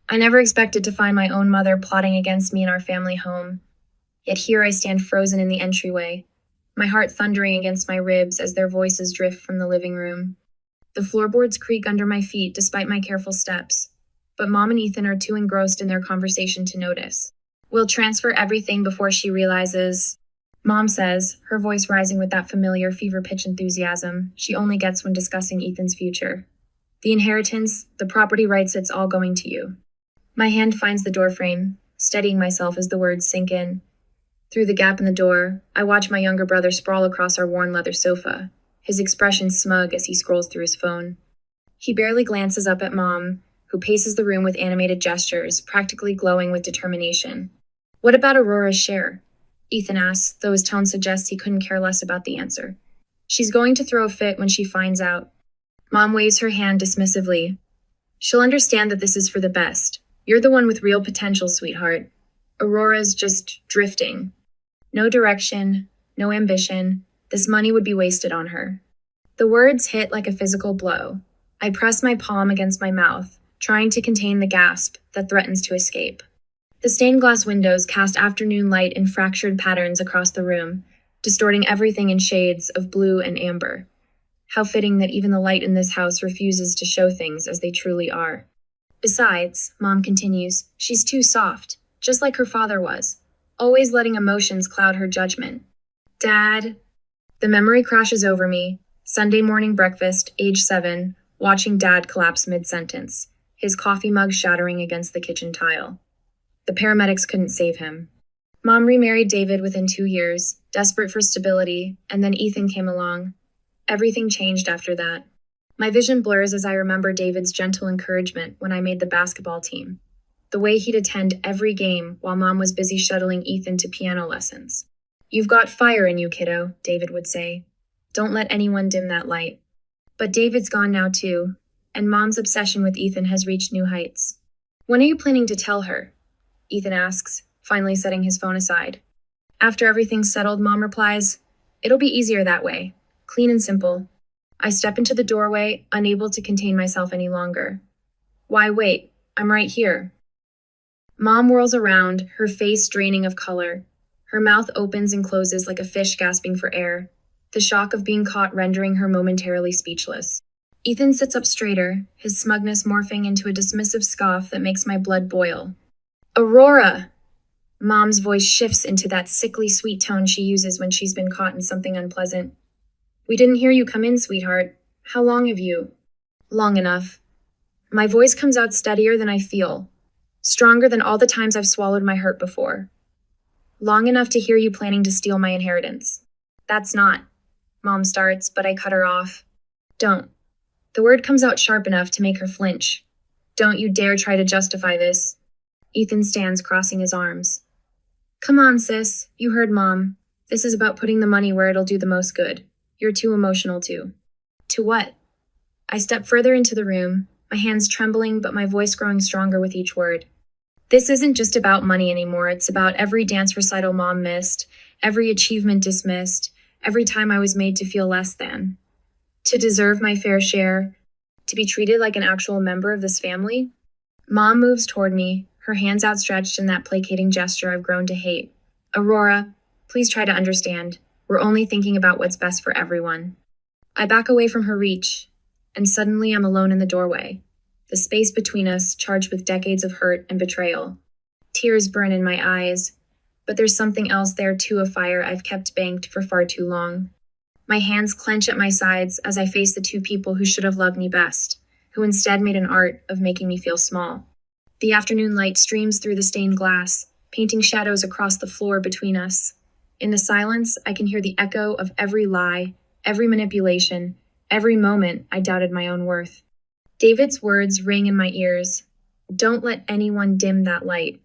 I never expected to find my own mother plotting against me in our family home. Yet here I stand frozen in the entryway, my heart thundering against my ribs as their voices drift from the living room. The floorboards creak under my feet despite my careful steps, but Mom and Ethan are too engrossed in their conversation to notice. We'll transfer everything before she realizes, Mom says, her voice rising with that familiar fever-pitch enthusiasm she only gets when discussing Ethan's future. The inheritance, the property rights, it's all going to you. My hand finds the doorframe, steadying myself as the words sink in. Through the gap in the door, I watch my younger brother sprawl across our worn leather sofa, his expression smug as he scrolls through his phone. He barely glances up at Mom, who paces the room with animated gestures, practically glowing with determination. What about Aurora's share? Ethan asks, though his tone suggests he couldn't care less about the answer. She's going to throw a fit when she finds out. Mom waves her hand dismissively. She'll understand that this is for the best. You're the one with real potential, sweetheart. Aurora's just drifting. No direction, no ambition. This money would be wasted on her. The words hit like a physical blow. I press my palm against my mouth, trying to contain the gasp that threatens to escape. The stained glass windows cast afternoon light in fractured patterns across the room, distorting everything in shades of blue and amber. How fitting that even the light in this house refuses to show things as they truly are. Besides, Mom continues, she's too soft, just like her father was, always letting emotions cloud her judgment. Dad. The memory crashes over me. Sunday morning breakfast, age 7, watching Dad collapse mid-sentence, his coffee mug shattering against the kitchen tile. The paramedics couldn't save him. Mom remarried David within 2 years, desperate for stability, and then Ethan came along. Everything changed after that. My vision blurs as I remember David's gentle encouragement when I made the basketball team. The way he'd attend every game while Mom was busy shuttling Ethan to piano lessons. You've got fire in you, kiddo, David would say. Don't let anyone dim that light. But David's gone now too, and Mom's obsession with Ethan has reached new heights. When are you planning to tell her? Ethan asks, finally setting his phone aside. After everything's settled, Mom replies, it'll be easier that way. Clean and simple. I step into the doorway, unable to contain myself any longer. Why wait? I'm right here. Mom whirls around, her face draining of color. Her mouth opens and closes like a fish gasping for air, the shock of being caught rendering her momentarily speechless. Ethan sits up straighter, his smugness morphing into a dismissive scoff that makes my blood boil. Aurora! Mom's voice shifts into that sickly sweet tone she uses when she's been caught in something unpleasant. We didn't hear you come in, sweetheart. How long have you? Long enough. My voice comes out steadier than I feel, stronger than all the times I've swallowed my hurt before. Long enough to hear you planning to steal my inheritance. That's not. Mom starts, but I cut her off. Don't. The word comes out sharp enough to make her flinch. Don't you dare try to justify this. Ethan stands crossing his arms. Come on, sis. You heard Mom. This is about putting the money where it'll do the most good. You're too emotional to. To what? I step further into the room, my hands trembling but my voice growing stronger with each word. This isn't just about money anymore. It's about every dance recital Mom missed, every achievement dismissed, every time I was made to feel less than. To deserve my fair share, to be treated like an actual member of this family. Mom moves toward me, her hands outstretched in that placating gesture I've grown to hate. Aurora, please try to understand. We're only thinking about what's best for everyone. I back away from her reach, and suddenly I'm alone in the doorway. The space between us charged with decades of hurt and betrayal. Tears burn in my eyes, but there's something else there too, a fire I've kept banked for far too long. My hands clench at my sides as I face the two people who should have loved me best, who instead made an art of making me feel small. The afternoon light streams through the stained glass, painting shadows across the floor between us. In the silence, I can hear the echo of every lie, every manipulation, every moment I doubted my own worth. David's words ring in my ears. Don't let anyone dim that light.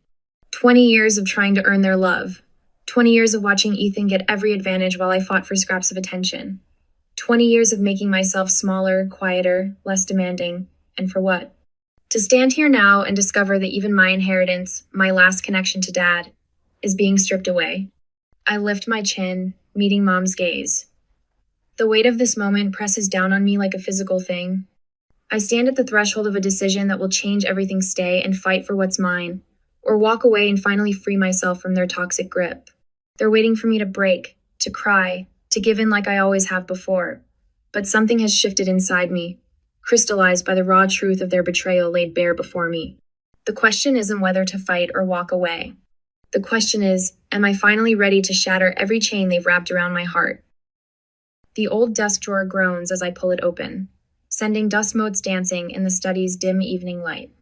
20 years of trying to earn their love. 20 years of watching Ethan get every advantage while I fought for scraps of attention. 20 years of making myself smaller, quieter, less demanding. And for what? To stand here now and discover that even my inheritance, my last connection to Dad, is being stripped away. I lift my chin, meeting Mom's gaze. The weight of this moment presses down on me like a physical thing. I stand at the threshold of a decision that will change everything, stay and fight for what's mine, or walk away and finally free myself from their toxic grip. They're waiting for me to break, to cry, to give in like I always have before. But something has shifted inside me, crystallized by the raw truth of their betrayal laid bare before me. The question isn't whether to fight or walk away. The question is, am I finally ready to shatter every chain they've wrapped around my heart? The old desk drawer groans as I pull it open, sending dust motes dancing in the study's dim evening light.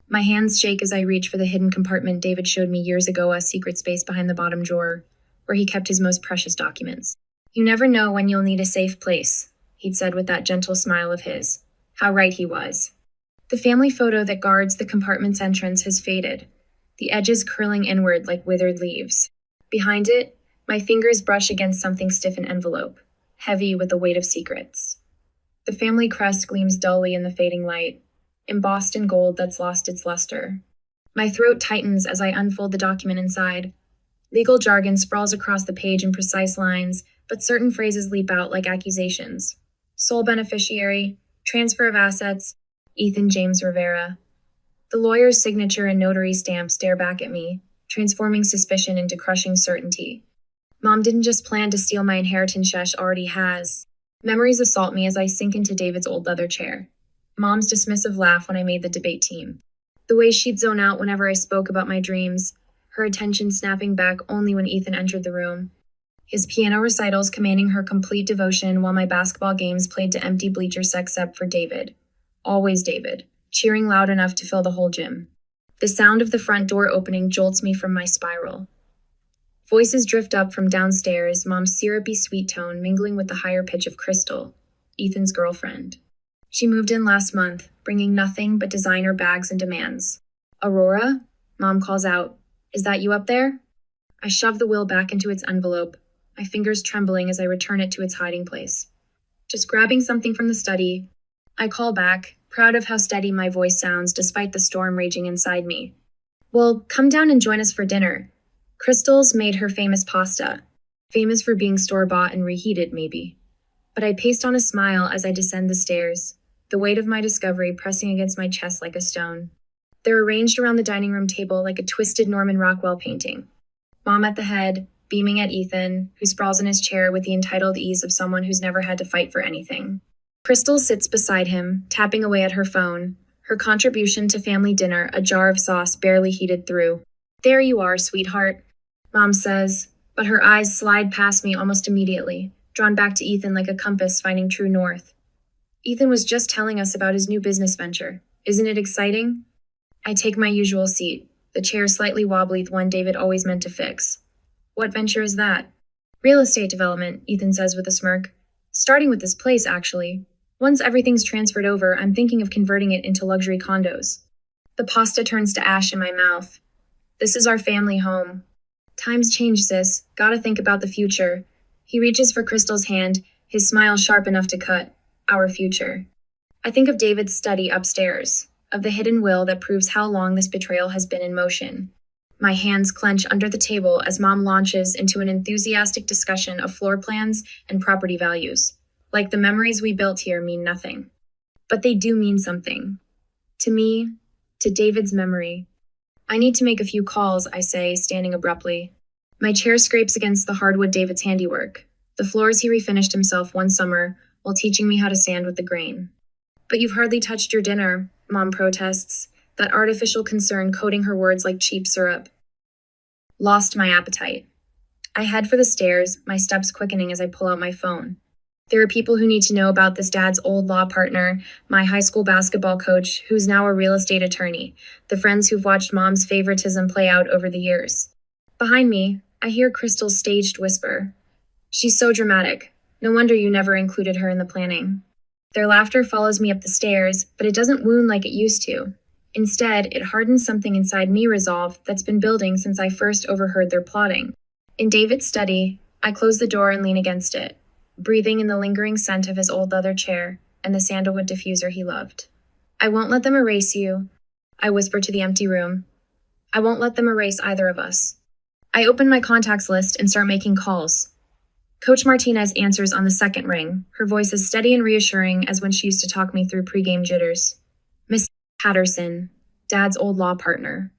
My hands shake as I reach for the hidden compartment David showed me years ago, a secret space behind the bottom drawer, where he kept his most precious documents. You never know when you'll need a safe place, he'd said with that gentle smile of his. How right he was. The family photo that guards the compartment's entrance has faded, the edges curling inward like withered leaves. Behind it, my fingers brush against something stiff and envelope, heavy with the weight of secrets. The family crest gleams dully in the fading light, embossed in gold that's lost its luster. My throat tightens as I unfold the document inside. Legal jargon sprawls across the page in precise lines, but certain phrases leap out like accusations. Sole beneficiary, transfer of assets, Ethan James Rivera. The lawyer's signature and notary stamp stare back at me, transforming suspicion into crushing certainty. Mom didn't just plan to steal my inheritance, Shesh already has. Memories assault me as I sink into David's old leather chair. Mom's dismissive laugh when I made the debate team. The way she'd zone out whenever I spoke about my dreams, her attention snapping back only when Ethan entered the room. His piano recitals commanding her complete devotion while my basketball games played to empty bleachers except for David. Always David, cheering loud enough to fill the whole gym. The sound of the front door opening jolts me from my spiral. Voices drift up from downstairs, Mom's syrupy sweet tone mingling with the higher pitch of Crystal, Ethan's girlfriend. She moved in last month, bringing nothing but designer bags and demands. Aurora? Mom calls out. Is that you up there? I shove the will back into its envelope, my fingers trembling as I return it to its hiding place. Just grabbing something from the study, I call back, proud of how steady my voice sounds despite the storm raging inside me. Well, come down and join us for dinner. Crystal's made her famous pasta. Famous for being store-bought and reheated, maybe. But I paste on a smile as I descend the stairs, the weight of my discovery pressing against my chest like a stone. They're arranged around the dining room table like a twisted Norman Rockwell painting. Mom at the head, beaming at Ethan, who sprawls in his chair with the entitled ease of someone who's never had to fight for anything. Crystal sits beside him, tapping away at her phone, her contribution to family dinner a jar of sauce barely heated through. There you are, sweetheart, Mom says, but her eyes slide past me almost immediately, drawn back to Ethan like a compass finding true north. Ethan was just telling us about his new business venture. Isn't it exciting? I take my usual seat, the chair slightly wobbly, the one David always meant to fix. What venture is that? Real estate development, Ethan says with a smirk. Starting with this place, actually. Once everything's transferred over, I'm thinking of converting it into luxury condos. The pasta turns to ash in my mouth. This is our family home. Times change, sis. Gotta think about the future. He reaches for Crystal's hand, his smile sharp enough to cut. Our future. I think of David's study upstairs, of the hidden will that proves how long this betrayal has been in motion. My hands clench under the table as Mom launches into an enthusiastic discussion of floor plans and property values. Like the memories we built here mean nothing. But they do mean something. To me, to David's memory. I need to make a few calls, I say, standing abruptly. My chair scrapes against the hardwood David's handiwork, the floors he refinished himself one summer while teaching me how to sand with the grain. But you've hardly touched your dinner, Mom protests, that artificial concern coating her words like cheap syrup. Lost my appetite. I head for the stairs, my steps quickening as I pull out my phone. There are people who need to know about this dad's old law partner, my high school basketball coach, who's now a real estate attorney, the friends who've watched Mom's favoritism play out over the years. Behind me, I hear Crystal's staged whisper. She's so dramatic. No wonder you never included her in the planning. Their laughter follows me up the stairs, but it doesn't wound like it used to. Instead, it hardens something inside me resolve that's been building since I first overheard their plotting. In David's study, I close the door and lean against it, breathing in the lingering scent of his old leather chair and the sandalwood diffuser he loved. I won't let them erase you, I whisper to the empty room. I won't let them erase either of us. I open my contacts list and start making calls. Coach Martinez answers on the second ring, her voice as steady and reassuring as when she used to talk me through pregame jitters. Miss Patterson, Dad's old law partner,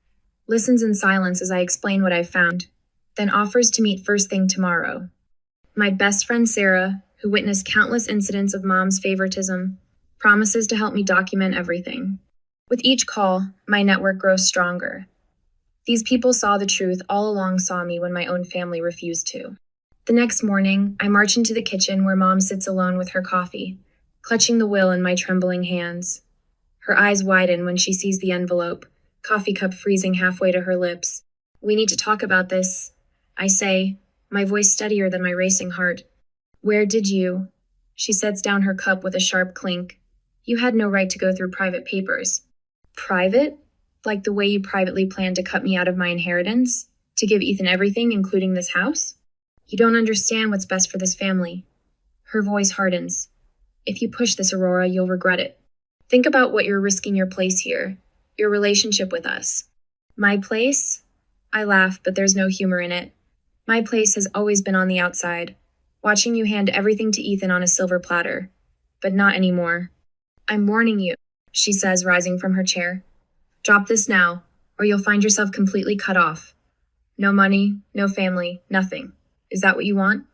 listens in silence as I explain what I've found, then offers to meet first thing tomorrow. My best friend Sarah, who witnessed countless incidents of Mom's favoritism, promises to help me document everything. With each call, my network grows stronger. These people saw the truth all along saw me when my own family refused to. The next morning, I march into the kitchen where Mom sits alone with her coffee, clutching the will in my trembling hands. Her eyes widen when she sees the envelope, coffee cup freezing halfway to her lips. "We need to talk about this," I say, my voice steadier than my racing heart. "Where did you?" She sets down her cup with a sharp clink. "You had no right to go through private papers." "Private? Like the way you privately planned to cut me out of my inheritance? To give Ethan everything, including this house? You don't understand what's best for this family." Her voice hardens. "If you push this, Aurora, you'll regret it. Think about what you're risking your place here, your relationship with us." "My place?" I laugh, but there's no humor in it. My place has always been on the outside, watching you hand everything to Ethan on a silver platter. But not anymore. "I'm warning you," she says, rising from her chair. "Drop this now, or you'll find yourself completely cut off. No money, no family, nothing. Is that what you want?"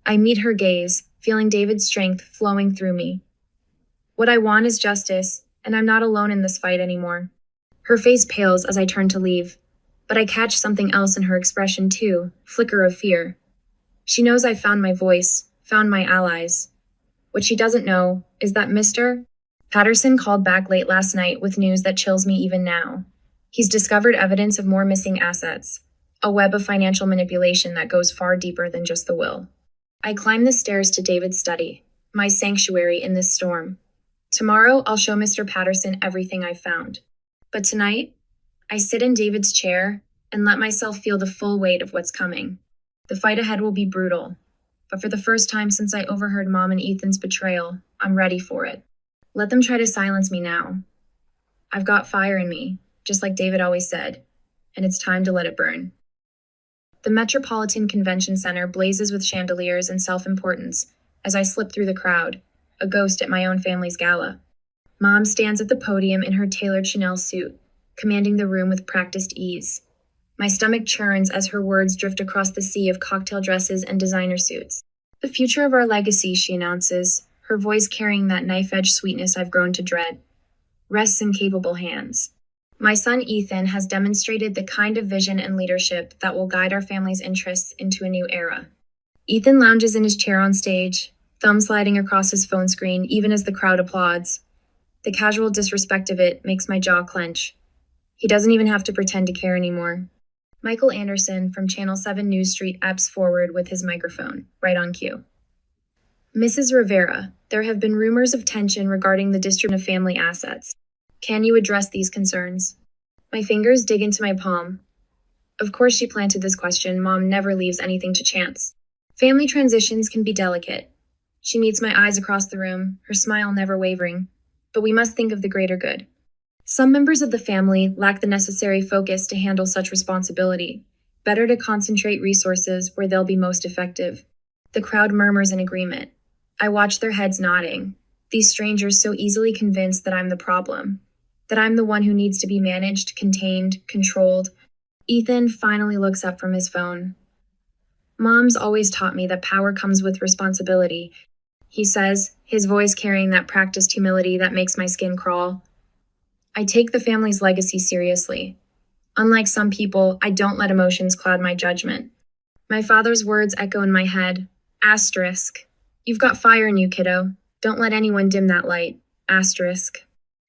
I meet her gaze, feeling David's strength flowing through me. What I want is justice, and I'm not alone in this fight anymore. Her face pales as I turn to leave, but I catch something else in her expression too, flicker of fear. She knows I've found my voice, found my allies. What she doesn't know is that Mr. Patterson called back late last night with news that chills me even now. He's discovered evidence of more missing assets, a web of financial manipulation that goes far deeper than just the will. I climb the stairs to David's study, my sanctuary in this storm. Tomorrow, I'll show Mr. Patterson everything I've found. But tonight, I sit in David's chair and let myself feel the full weight of what's coming. The fight ahead will be brutal, but for the first time since I overheard Mom and Ethan's betrayal, I'm ready for it. Let them try to silence me now. I've got fire in me, just like David always said, and it's time to let it burn. The Metropolitan Convention Center blazes with chandeliers and self-importance as I slip through the crowd, a ghost at my own family's gala. Mom stands at the podium in her tailored Chanel suit, commanding the room with practiced ease. My stomach churns as her words drift across the sea of cocktail dresses and designer suits. "The future of our legacy," she announces, her voice carrying that knife-edge sweetness I've grown to dread, "rests in capable hands. My son Ethan has demonstrated the kind of vision and leadership that will guide our family's interests into a new era." Ethan lounges in his chair on stage, thumb sliding across his phone screen even as the crowd applauds. The casual disrespect of it makes my jaw clench. He doesn't even have to pretend to care anymore. Michael Anderson from Channel 7 News Street eps forward with his microphone, right on cue. "Mrs. Rivera, there have been rumors of tension regarding the distribution of family assets. Can you address these concerns?" My fingers dig into my palm. Of course she planted this question. Mom never leaves anything to chance. Family transitions can be delicate. She meets my eyes across the room, her smile never wavering. But we must think of the greater good. Some members of the family lack the necessary focus to handle such responsibility. Better to concentrate resources where they'll be most effective. The crowd murmurs in agreement. I watch their heads nodding. These strangers so easily convinced that I'm the problem. That I'm the one who needs to be managed, contained, controlled. Ethan finally looks up from his phone. "Mom's always taught me that power comes with responsibility," he says, his voice carrying that practiced humility that makes my skin crawl. I take the family's legacy seriously. Unlike some people, I don't let emotions cloud my judgment. My father's words echo in my head. Asterisk. "You've got fire in you, kiddo. Don't let anyone dim that light." Asterisk.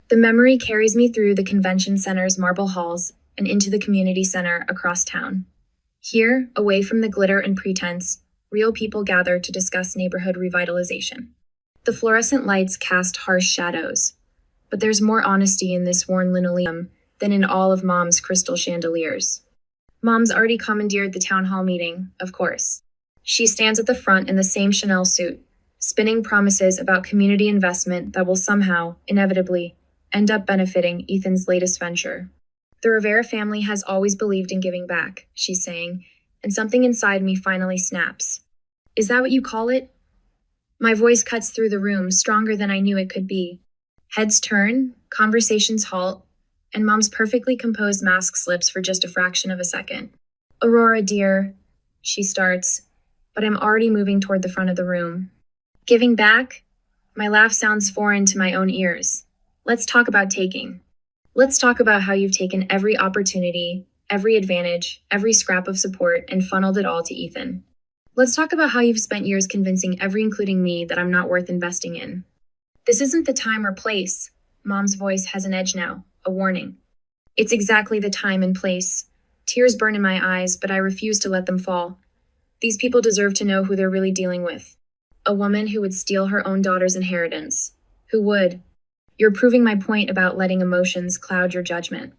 The memory carries me through the convention center's marble halls and into the community center across town. Here, away from the glitter and pretense, real people gather to discuss neighborhood revitalization. The fluorescent lights cast harsh shadows, but there's more honesty in this worn linoleum than in all of Mom's crystal chandeliers. Mom's already commandeered the town hall meeting, of course. She stands at the front in the same Chanel suit, spinning promises about community investment that will somehow, inevitably, end up benefiting Ethan's latest venture. "The Rivera family has always believed in giving back," she's saying, and something inside me finally snaps. Is that what you call it? My voice cuts through the room, stronger than I knew it could be. Heads turn, conversations halt, and Mom's perfectly composed mask slips for just a fraction of a second. Aurora, dear, she starts, but I'm already moving toward the front of the room. Giving back? My laugh sounds foreign to my own ears. Let's talk about taking. Let's talk about how you've taken every opportunity, every advantage, every scrap of support, and funneled it all to Ethan. Let's talk about how you've spent years convincing every, including me, that I'm not worth investing in. This isn't the time or place. Mom's voice has an edge now, a warning. It's exactly the time and place. Tears burn in my eyes, but I refuse to let them fall. These people deserve to know who they're really dealing with. A woman who would steal her own daughter's inheritance. Who would? You're proving my point about letting emotions cloud your judgment.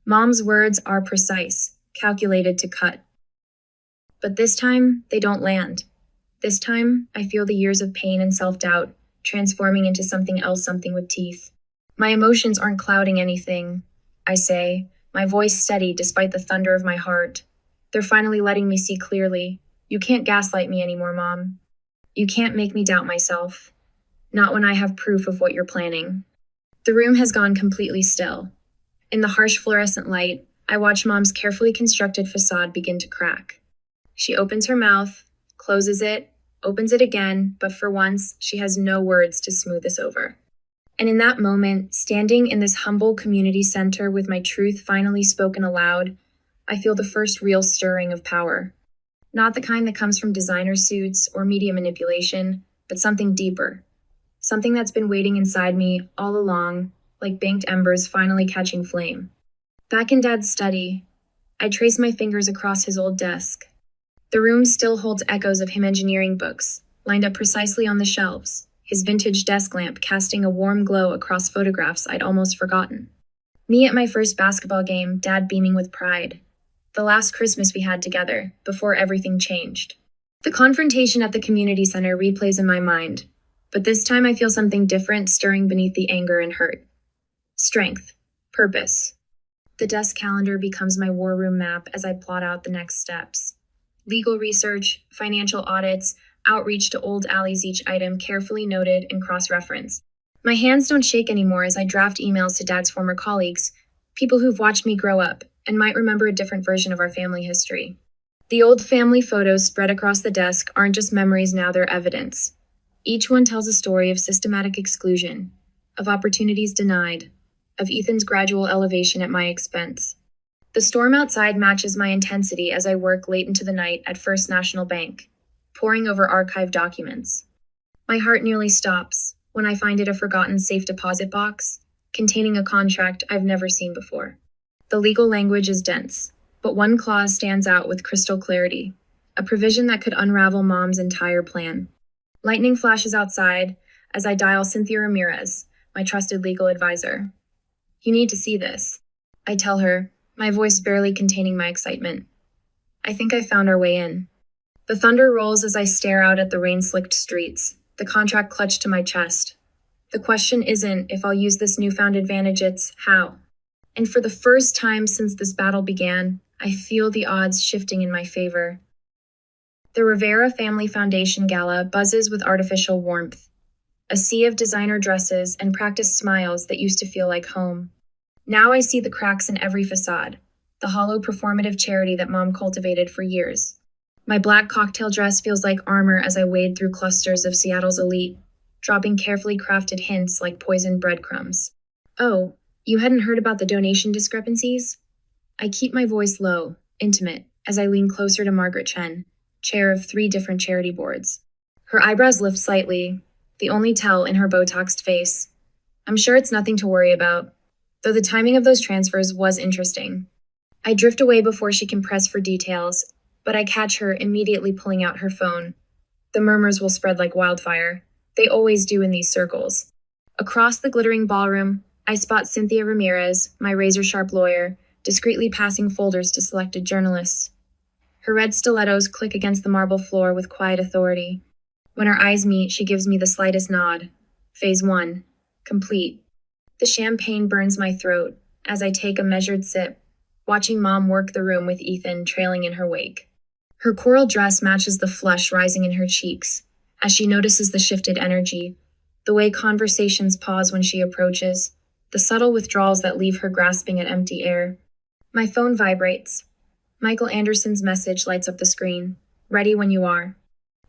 Mom's words are precise, calculated to cut. But this time, they don't land. This time, I feel the years of pain and self-doubt transforming into something else, something with teeth. My emotions aren't clouding anything, I say, my voice steady despite the thunder of my heart. They're finally letting me see clearly. You can't gaslight me anymore, Mom. You can't make me doubt myself. Not when I have proof of what you're planning. The room has gone completely still. In the harsh fluorescent light, I watch Mom's carefully constructed facade begin to crack. She opens her mouth, closes it, opens it again, but for once, she has no words to smooth this over. And in that moment, standing in this humble community center with my truth finally spoken aloud, I feel the first real stirring of power. Not the kind that comes from designer suits or media manipulation, but something deeper. Something that's been waiting inside me all along, like banked embers finally catching flame. Back in Dad's study, I trace my fingers across his old desk. The room still holds echoes of him engineering books, lined up precisely on the shelves, his vintage desk lamp casting a warm glow across photographs I'd almost forgotten. Me at my first basketball game, Dad beaming with pride. The last Christmas we had together, before everything changed. The confrontation at the community center replays in my mind, but this time I feel something different stirring beneath the anger and hurt. Strength. Purpose. The desk calendar becomes my war room map as I plot out the next steps. Legal research, financial audits, outreach to old alleys, each item carefully noted and cross-referenced. My hands don't shake anymore as I draft emails to Dad's former colleagues, people who've watched me grow up and might remember a different version of our family history. The old family photos spread across the desk aren't just memories now, they're evidence. Each one tells a story of systematic exclusion, of opportunities denied, of Ethan's gradual elevation at my expense. The storm outside matches my intensity as I work late into the night at First National Bank, poring over archived documents. My heart nearly stops when I find it a forgotten safe deposit box containing a contract I've never seen before. The legal language is dense, but one clause stands out with crystal clarity, a provision that could unravel Mom's entire plan. Lightning flashes outside as I dial Cynthia Ramirez, my trusted legal advisor. You need to see this, I tell her, my voice barely containing my excitement. I think I found our way in. The thunder rolls as I stare out at the rain-slicked streets, the contract clutched to my chest. The question isn't if I'll use this newfound advantage, it's how. And for the first time since this battle began, I feel the odds shifting in my favor. The Rivera Family Foundation Gala buzzes with artificial warmth, a sea of designer dresses and practiced smiles that used to feel like home. Now I see the cracks in every facade, the hollow performative charity that Mom cultivated for years. My black cocktail dress feels like armor as I wade through clusters of Seattle's elite, dropping carefully crafted hints like poisoned breadcrumbs. Oh, you hadn't heard about the donation discrepancies? I keep my voice low, intimate, as I lean closer to Margaret Chen, chair of 3 different charity boards. Her eyebrows lift slightly, the only tell in her Botoxed face. I'm sure it's nothing to worry about, though the timing of those transfers was interesting. I drift away before she can press for details, but I catch her immediately pulling out her phone. The murmurs will spread like wildfire. They always do in these circles. Across the glittering ballroom, I spot Cynthia Ramirez, my razor-sharp lawyer, discreetly passing folders to selected journalists. Her red stilettos click against the marble floor with quiet authority. When our eyes meet, she gives me the slightest nod. Phase 1. Complete. The champagne burns my throat as I take a measured sip, watching Mom work the room with Ethan trailing in her wake. Her coral dress matches the flush rising in her cheeks as she notices the shifted energy, the way conversations pause when she approaches, the subtle withdrawals that leave her grasping at empty air. My phone vibrates. Michael Anderson's message lights up the screen. Ready when you are.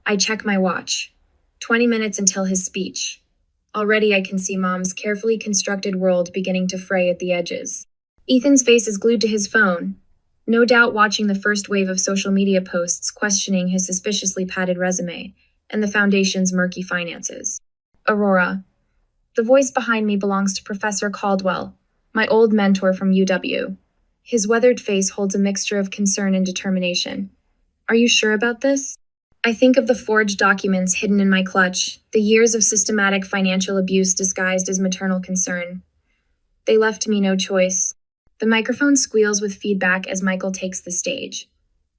I check my watch. 20 minutes until his speech. Already I can see Mom's carefully constructed world beginning to fray at the edges. Ethan's face is glued to his phone, no doubt watching the first wave of social media posts questioning his suspiciously padded resume and the foundation's murky finances. Aurora. The voice behind me belongs to Professor Caldwell, my old mentor from UW. His weathered face holds a mixture of concern and determination. Are you sure about this? I think of the forged documents hidden in my clutch, the years of systematic financial abuse disguised as maternal concern. They left me no choice. The microphone squeals with feedback as Michael takes the stage.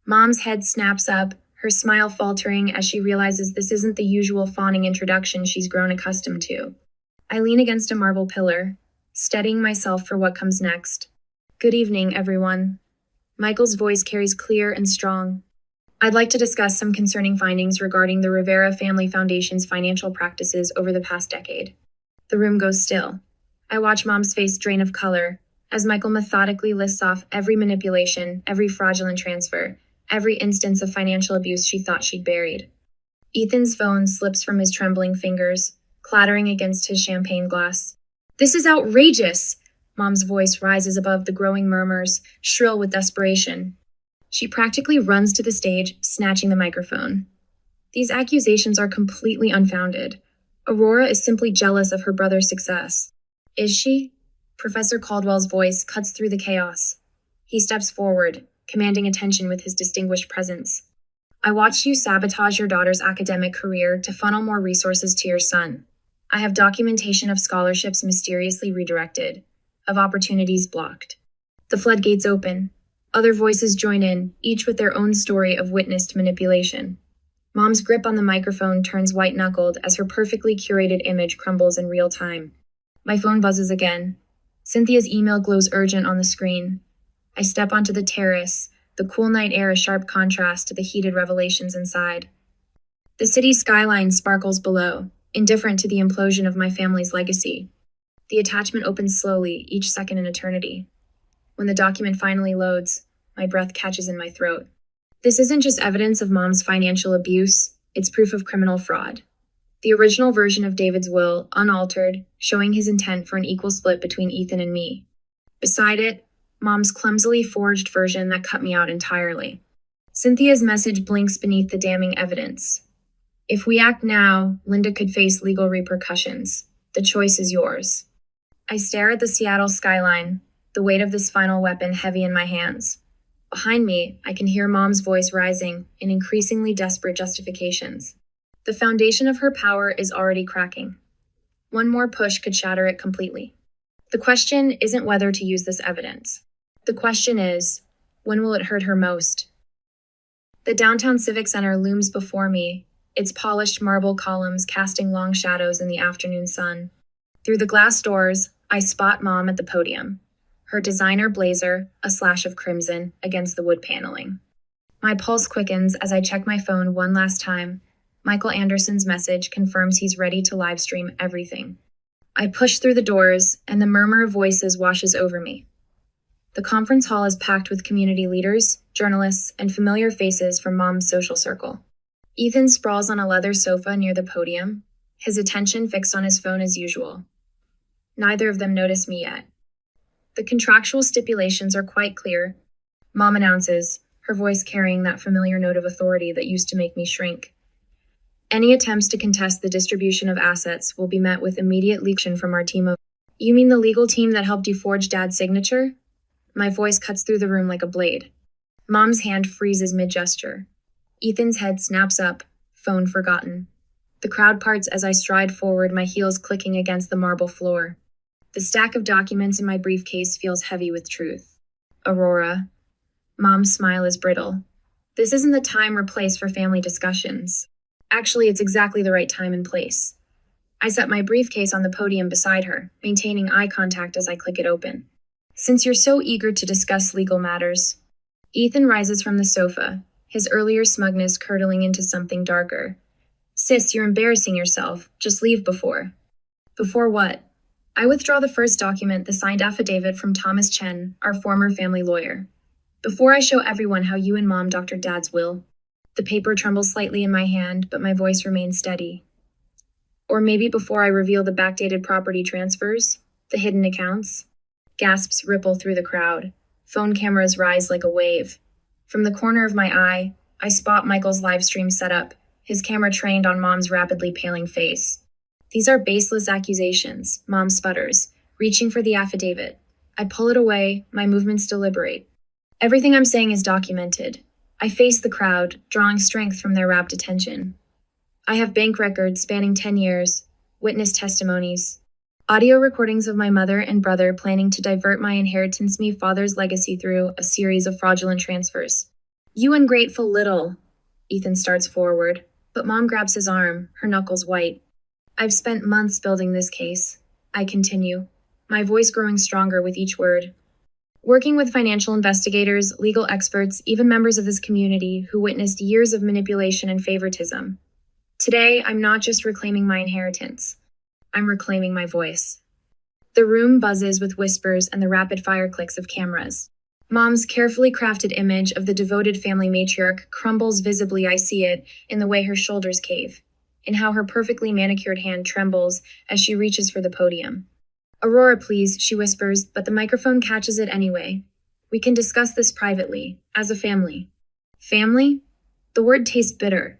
Mom's head snaps up, her smile faltering as she realizes this isn't the usual fawning introduction she's grown accustomed to. I lean against a marble pillar, steadying myself for what comes next. Good evening, everyone. Michael's voice carries clear and strong. I'd like to discuss some concerning findings regarding the Rivera Family Foundation's financial practices over the past decade. The room goes still. I watch Mom's face drain of color as Michael methodically lists off every manipulation, every fraudulent transfer, every instance of financial abuse she thought she'd buried. Ethan's phone slips from his trembling fingers, clattering against his champagne glass. This is outrageous! Mom's voice rises above the growing murmurs, shrill with desperation. She practically runs to the stage, snatching the microphone. These accusations are completely unfounded. Aurora is simply jealous of her brother's success. Is she? Professor Caldwell's voice cuts through the chaos. He steps forward, commanding attention with his distinguished presence. I watched you sabotage your daughter's academic career to funnel more resources to your son. I have documentation of scholarships mysteriously redirected, of opportunities blocked. The floodgates open. Other voices join in, each with their own story of witnessed manipulation. Mom's grip on the microphone turns white-knuckled as her perfectly curated image crumbles in real time. My phone buzzes again. Cynthia's email glows urgent on the screen. I step onto the terrace, the cool night air a sharp contrast to the heated revelations inside. The city's skyline sparkles below, indifferent to the implosion of my family's legacy. The attachment opens slowly, each second an eternity. When the document finally loads, my breath catches in my throat. This isn't just evidence of Mom's financial abuse, it's proof of criminal fraud. The original version of David's will, unaltered, showing his intent for an equal split between Ethan and me. Beside it, Mom's clumsily forged version that cut me out entirely. Cynthia's message blinks beneath the damning evidence. If we act now, Linda could face legal repercussions. The choice is yours. I stare at the Seattle skyline, the weight of this final weapon heavy in my hands. Behind me, I can hear Mom's voice rising in increasingly desperate justifications. The foundation of her power is already cracking. One more push could shatter it completely. The question isn't whether to use this evidence. The question is, when will it hurt her most? The downtown Civic Center looms before me, its polished marble columns casting long shadows in the afternoon sun. Through the glass doors, I spot Mom at the podium, her designer blazer, a slash of crimson, against the wood paneling. My pulse quickens as I check my phone one last time. Michael Anderson's message confirms he's ready to live stream everything. I push through the doors, and the murmur of voices washes over me. The conference hall is packed with community leaders, journalists, and familiar faces from Mom's social circle. Ethan sprawls on a leather sofa near the podium, his attention fixed on his phone as usual. Neither of them notice me yet. The contractual stipulations are quite clear. Mom announces, her voice carrying that familiar note of authority that used to make me shrink. Any attempts to contest the distribution of assets will be met with immediate leaction from our team of... You mean the legal team that helped you forge Dad's signature? My voice cuts through the room like a blade. Mom's hand freezes mid-gesture. Ethan's head snaps up, phone forgotten. The crowd parts as I stride forward, my heels clicking against the marble floor. The stack of documents in my briefcase feels heavy with truth. Aurora. Mom's smile is brittle. This isn't the time or place for family discussions. Actually, it's exactly the right time and place. I set my briefcase on the podium beside her, maintaining eye contact as I click it open. Since you're so eager to discuss legal matters, Ethan rises from the sofa, his earlier smugness curdling into something darker. Sis, you're embarrassing yourself. Just leave before. Before what? I withdraw the first document, the signed affidavit from Thomas Chen, our former family lawyer. Before I show everyone how you and Mom doctored Dad's will. The paper trembles slightly in my hand, but my voice remains steady. Or maybe before I reveal the backdated property transfers, the hidden accounts. Gasps ripple through the crowd. Phone cameras rise like a wave. From the corner of my eye, I spot Michael's live stream setup, his camera trained on Mom's rapidly paling face. These are baseless accusations, Mom sputters, reaching for the affidavit. I pull it away, my movements deliberate. Everything I'm saying is documented. I face the crowd, drawing strength from their rapt attention. I have bank records spanning 10 years, witness testimonies, audio recordings of my mother and brother planning to divert my inheritance me father's legacy through a series of fraudulent transfers. You ungrateful little, Ethan starts forward, but Mom grabs his arm, her knuckles white. I've spent months building this case, I continue, my voice growing stronger with each word. Working with financial investigators, legal experts, even members of this community who witnessed years of manipulation and favoritism. Today, I'm not just reclaiming my inheritance. I'm reclaiming my voice. The room buzzes with whispers and the rapid-fire clicks of cameras. Mom's carefully crafted image of the devoted family matriarch crumbles visibly. I see it in the way her shoulders cave, in how her perfectly manicured hand trembles as she reaches for the podium. Aurora, please, she whispers, but the microphone catches it anyway. We can discuss this privately, as a family. Family? The word tastes bitter.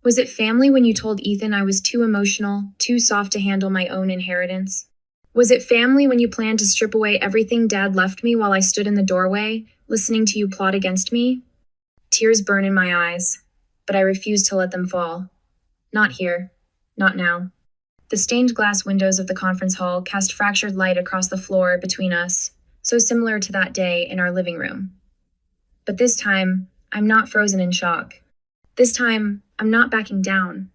Was it family when you told Ethan I was too emotional, too soft to handle my own inheritance? Was it family when you planned to strip away everything Dad left me while I stood in the doorway, listening to you plot against me? Tears burn in my eyes, but I refuse to let them fall. Not here. Not now. The stained glass windows of the conference hall cast fractured light across the floor between us, so similar to that day in our living room. But this time, I'm not frozen in shock. This time, I'm not backing down.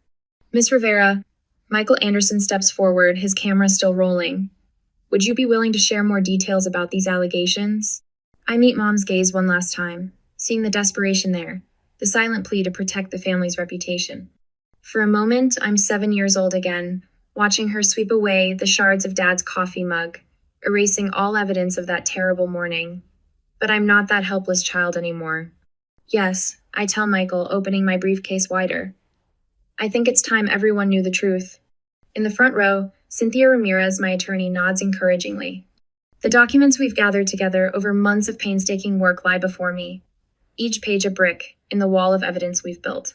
Miss Rivera, Michael Anderson steps forward, his camera still rolling. Would you be willing to share more details about these allegations? I meet Mom's gaze one last time, seeing the desperation there, the silent plea to protect the family's reputation. For a moment, I'm 7 years old again, watching her sweep away the shards of Dad's coffee mug, erasing all evidence of that terrible morning. But I'm not that helpless child anymore. Yes, I tell Michael, opening my briefcase wider. I think it's time everyone knew the truth. In the front row, Cynthia Ramirez, my attorney, nods encouragingly. The documents we've gathered together over months of painstaking work lie before me, each page a brick in the wall of evidence we've built.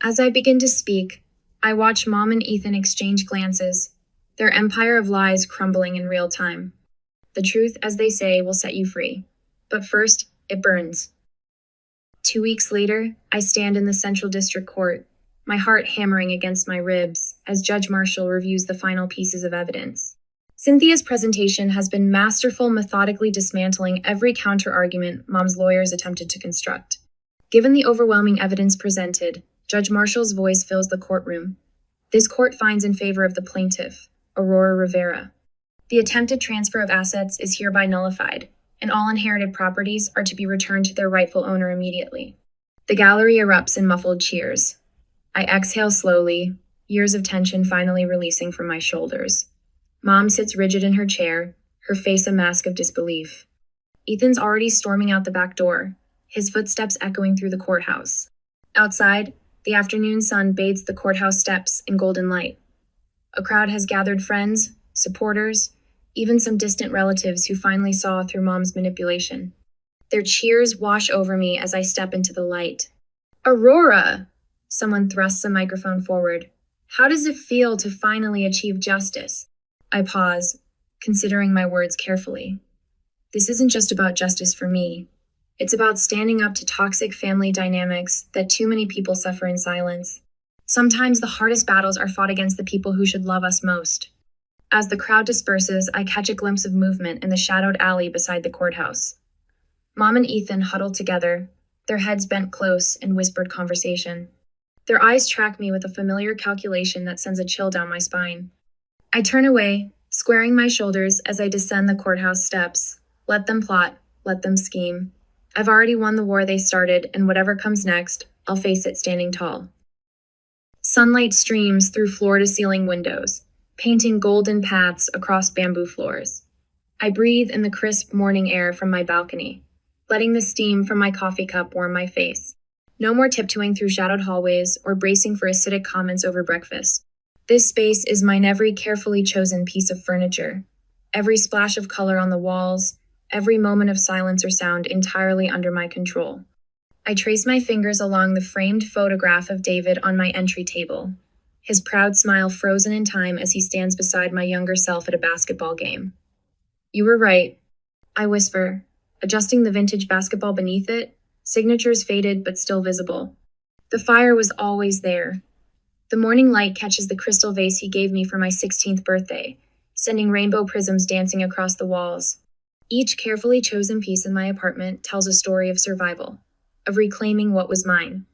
As I begin to speak, I watch Mom and Ethan exchange glances, their empire of lies crumbling in real time. The truth, as they say, will set you free. But first, it burns. 2 weeks later, I stand in the Central District Court, my heart hammering against my ribs as Judge Marshall reviews the final pieces of evidence. Cynthia's presentation has been masterful, methodically dismantling every counter-argument Mom's lawyers attempted to construct. Given the overwhelming evidence presented, Judge Marshall's voice fills the courtroom. This court finds in favor of the plaintiff, Aurora Rivera. The attempted transfer of assets is hereby nullified, and all inherited properties are to be returned to their rightful owner immediately. The gallery erupts in muffled cheers. I exhale slowly, years of tension finally releasing from my shoulders. Mom sits rigid in her chair, her face a mask of disbelief. Ethan's already storming out the back door, his footsteps echoing through the courthouse. Outside, the afternoon sun bathes the courthouse steps in golden light. A crowd has gathered friends, supporters, even some distant relatives who finally saw through Mom's manipulation. Their cheers wash over me as I step into the light. Aurora! Someone thrusts a microphone forward. How does it feel to finally achieve justice? I pause, considering my words carefully. This isn't just about justice for me. It's about standing up to toxic family dynamics that too many people suffer in silence. Sometimes the hardest battles are fought against the people who should love us most. As the crowd disperses, I catch a glimpse of movement in the shadowed alley beside the courthouse. Mom and Ethan huddle together, their heads bent close in whispered conversation. Their eyes track me with a familiar calculation that sends a chill down my spine. I turn away, squaring my shoulders as I descend the courthouse steps. Let them plot, let them scheme. I've already won the war they started, and whatever comes next, I'll face it standing tall. Sunlight streams through floor-to-ceiling windows, painting golden paths across bamboo floors. I breathe in the crisp morning air from my balcony, letting the steam from my coffee cup warm my face. No more tiptoeing through shadowed hallways or bracing for acidic comments over breakfast. This space is mine, every carefully chosen piece of furniture, every splash of color on the walls, every moment of silence or sound entirely under my control. I trace my fingers along the framed photograph of David on my entry table, his proud smile frozen in time as he stands beside my younger self at a basketball game. You were right, I whisper, adjusting the vintage basketball beneath it, signatures faded but still visible. The fire was always there. The morning light catches the crystal vase he gave me for my 16th birthday, sending rainbow prisms dancing across the walls. Each carefully chosen piece in my apartment tells a story of survival, of reclaiming what was mine.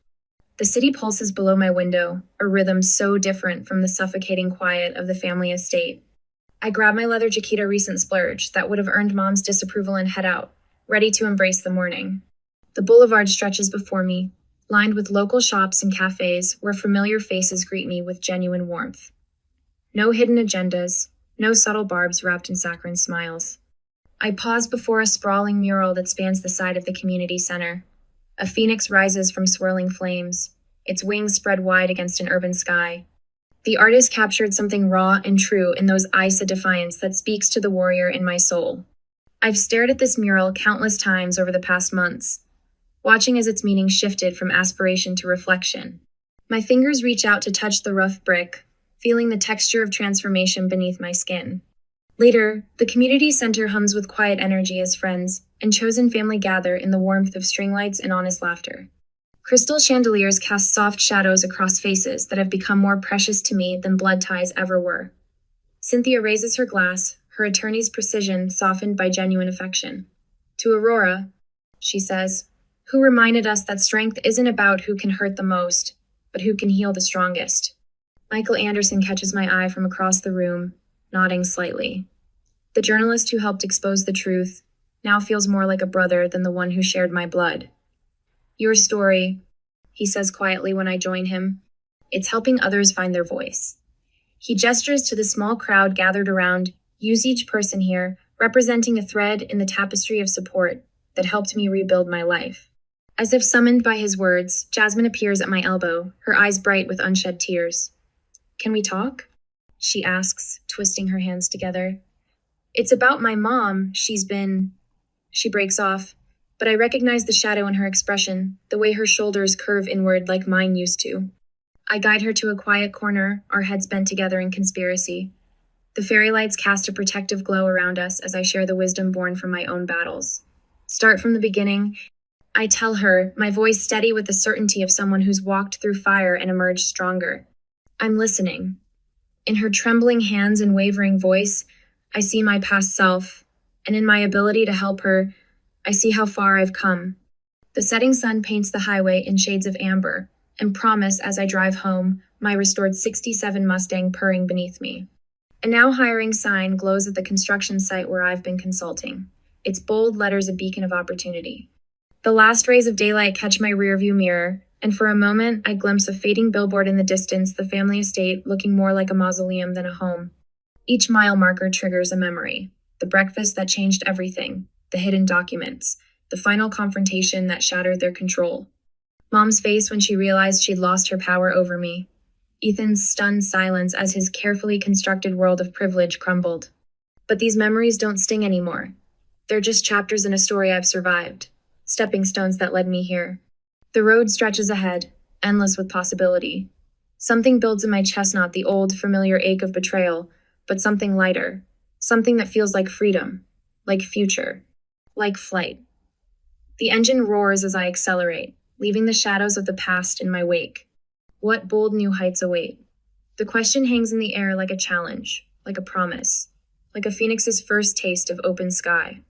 The city pulses below my window, a rhythm so different from the suffocating quiet of the family estate. I grab my leather Chiquita recent splurge that would have earned Mom's disapproval and head out, ready to embrace the morning. The boulevard stretches before me, lined with local shops and cafes where familiar faces greet me with genuine warmth. No hidden agendas, no subtle barbs wrapped in saccharine smiles. I pause before a sprawling mural that spans the side of the community center. A phoenix rises from swirling flames, its wings spread wide against an urban sky. The artist captured something raw and true in those eyes of defiance that speaks to the warrior in my soul. I've stared at this mural countless times over the past months, watching as its meaning shifted from aspiration to reflection. My fingers reach out to touch the rough brick, feeling the texture of transformation beneath my skin. Later, the community center hums with quiet energy as friends and chosen family gather in the warmth of string lights and honest laughter. Crystal chandeliers cast soft shadows across faces that have become more precious to me than blood ties ever were. Cynthia raises her glass, her attorney's precision softened by genuine affection. To Aurora, she says, who reminded us that strength isn't about who can hurt the most, but who can heal the strongest. Michael Anderson catches my eye from across the room, nodding slightly. The journalist who helped expose the truth now feels more like a brother than the one who shared my blood. Your story, he says quietly when I join him, it's helping others find their voice. He gestures to the small crowd gathered around, use each person here, representing a thread in the tapestry of support that helped me rebuild my life. As if summoned by his words, Jasmine appears at my elbow, her eyes bright with unshed tears. Can we talk? She asks, twisting her hands together. It's about my mom. She breaks off, but I recognize the shadow in her expression, the way her shoulders curve inward like mine used to. I guide her to a quiet corner, our heads bent together in conspiracy. The fairy lights cast a protective glow around us as I share the wisdom born from my own battles. Start from the beginning, I tell her, my voice steady with the certainty of someone who's walked through fire and emerged stronger. I'm listening. In her trembling hands and wavering voice, I see my past self, and in my ability to help her, I see how far I've come. The setting sun paints the highway in shades of amber, and promise as I drive home, my restored '67 Mustang purring beneath me. A now hiring sign glows at the construction site where I've been consulting, its bold letters a beacon of opportunity. The last rays of daylight catch my rearview mirror, and for a moment I glimpse a fading billboard in the distance, the family estate looking more like a mausoleum than a home. Each mile marker triggers a memory, the breakfast that changed everything, the hidden documents, the final confrontation that shattered their control. Mom's face when she realized she'd lost her power over me. Ethan's stunned silence as his carefully constructed world of privilege crumbled. But these memories don't sting anymore. They're just chapters in a story I've survived, stepping stones that led me here. The road stretches ahead, endless with possibility. Something builds in my chest, not the old, familiar ache of betrayal, but something lighter, something that feels like freedom, like future, like flight. The engine roars as I accelerate, leaving the shadows of the past in my wake. What bold new heights await? The question hangs in the air like a challenge, like a promise, like a phoenix's first taste of open sky.